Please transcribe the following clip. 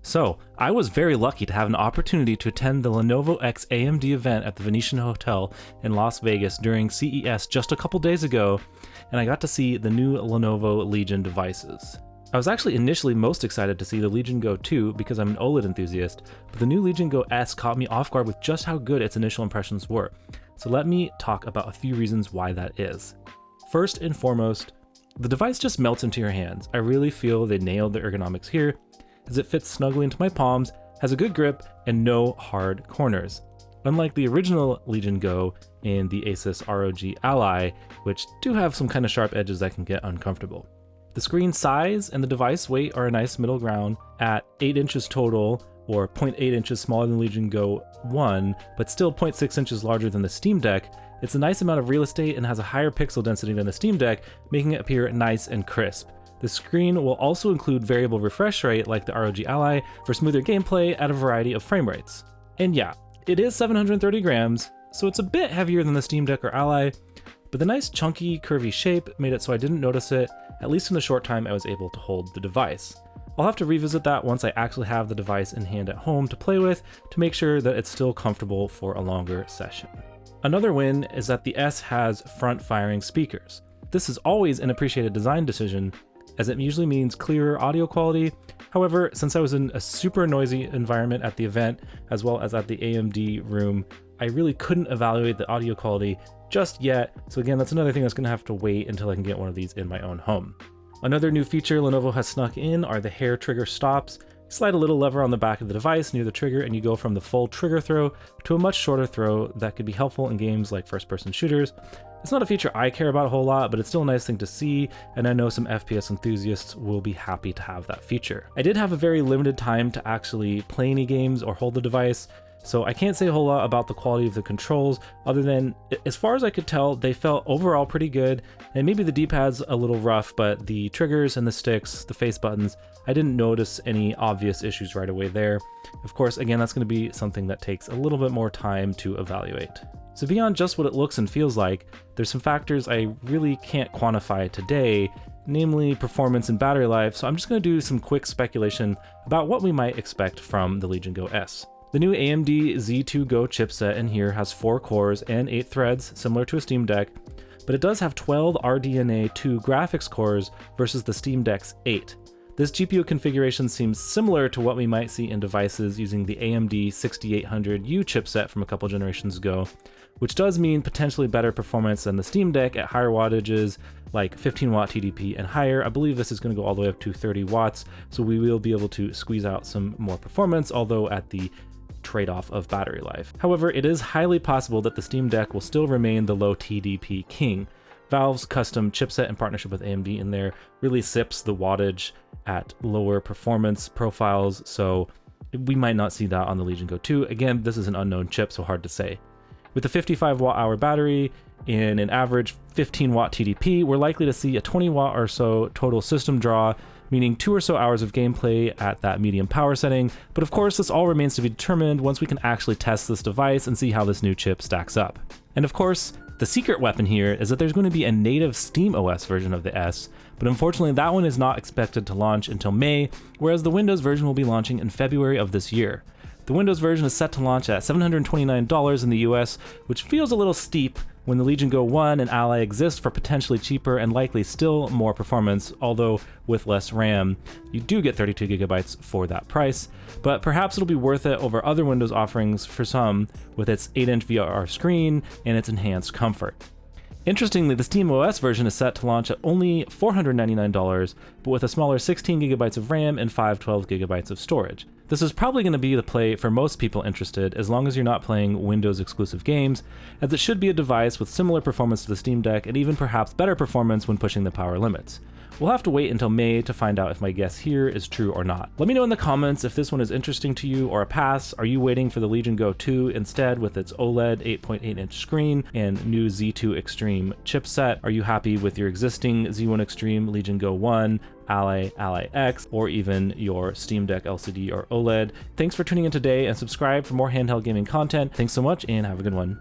So, I was very lucky to have an opportunity to attend the Lenovo X AMD event at the Venetian Hotel in Las Vegas during CES just a couple days ago, and I got to see the new Lenovo Legion devices. I was actually initially most excited to see the Legion Go 2 because I'm an OLED enthusiast, but the new Legion Go S caught me off guard with just how good its initial impressions were. So let me talk about a few reasons why that is. First and foremost, the device just melts into your hands. I really feel they nailed the ergonomics here, as it fits snugly into my palms, has a good grip, and no hard corners. Unlike the original Legion Go and the Asus ROG Ally, which do have some kind of sharp edges that can get uncomfortable. The screen size and the device weight are a nice middle ground at 8 inches total, or 0.8 inches smaller than Legion Go 1, but still 0.6 inches larger than the Steam Deck. It's a nice amount of real estate and has a higher pixel density than the Steam Deck, making it appear nice and crisp. The screen will also include variable refresh rate like the ROG Ally for smoother gameplay at a variety of frame rates. And yeah, it is 730 grams, so it's a bit heavier than the Steam Deck or Ally, but the nice chunky, curvy shape made it so I didn't notice it, at least in the short time I was able to hold the device. I'll have to revisit that once I actually have the device in hand at home to play with to make sure that it's still comfortable for a longer session. Another win is that the S has front-firing speakers. This is always an appreciated design decision, as it usually means clearer audio quality. However, since I was in a super noisy environment at the event, as well as at the AMD room, I really couldn't evaluate the audio quality just yet. So again, that's another thing that's gonna have to wait until I can get one of these in my own home. Another new feature Lenovo has snuck in are the hair trigger stops. Slide a little lever on the back of the device near the trigger and you go from the full trigger throw to a much shorter throw that could be helpful in games like first-person shooters. It's not a feature I care about a whole lot, but it's still a nice thing to see, and I know some FPS enthusiasts will be happy to have that feature. I did have a very limited time to actually play any games or hold the device, so I can't say a whole lot about the quality of the controls, other than, as far as I could tell, they felt overall pretty good, and maybe the D-pad's a little rough, but the triggers and the sticks, the face buttons, I didn't notice any obvious issues right away there. Of course, again, that's going to be something that takes a little bit more time to evaluate. So beyond just what it looks and feels like, there's some factors I really can't quantify today, namely performance and battery life, so I'm just going to do some quick speculation about what we might expect from the Legion Go S. The new AMD Z2 Go chipset in here has 4 cores and 8 threads, similar to a Steam Deck, but it does have 12 RDNA 2 graphics cores versus the Steam Deck's 8. This GPU configuration seems similar to what we might see in devices using the AMD 6800U chipset from a couple generations ago, which does mean potentially better performance than the Steam Deck at higher wattages, like 15 watt TDP and higher. I believe this is going to go all the way up to 30 watts, so we will be able to squeeze out some more performance, although at the trade-off of battery life. However, it is highly possible that the Steam Deck will still remain the low TDP king. Valve's custom chipset in partnership with AMD in there really sips the wattage at lower performance profiles, so we might not see that on the Legion Go 2. Again, this is an unknown chip, so hard to say. With a 55 watt hour battery and an average 15 watt TDP, we're likely to see a 20 watt or so total system draw, meaning 2 or so hours of gameplay at that medium power setting. But of course, this all remains to be determined once we can actually test this device and see how this new chip stacks up. And of course, the secret weapon here is that there's going to be a native SteamOS version of the S, but unfortunately that one is not expected to launch until May, whereas the Windows version will be launching in February of this year. The Windows version is set to launch at $729 in the US, which feels a little steep when the Legion Go 1 and Ally exist for potentially cheaper and likely still more performance, although with less RAM. You do get 32 gigabytes for that price, but perhaps it'll be worth it over other Windows offerings for some with its 8-inch VRR screen and its enhanced comfort. Interestingly, the SteamOS version is set to launch at only $499, but with a smaller 16 gigabytes of RAM and 512 gigabytes of storage. This is probably going to be the play for most people interested, as long as you're not playing Windows exclusive games, as it should be a device with similar performance to the Steam Deck and even perhaps better performance when pushing the power limits. We'll have to wait until May to find out if my guess here is true or not. Let me know in the comments if this one is interesting to you or a pass. Are you waiting for the Legion Go 2 instead with its OLED 8.8-inch screen and new Z2 Extreme chipset? Are you happy with your existing Z1 Extreme, Legion Go 1, Ally, Ally X, or even your Steam Deck LCD or OLED? Thanks for tuning in today and subscribe for more handheld gaming content. Thanks so much and have a good one.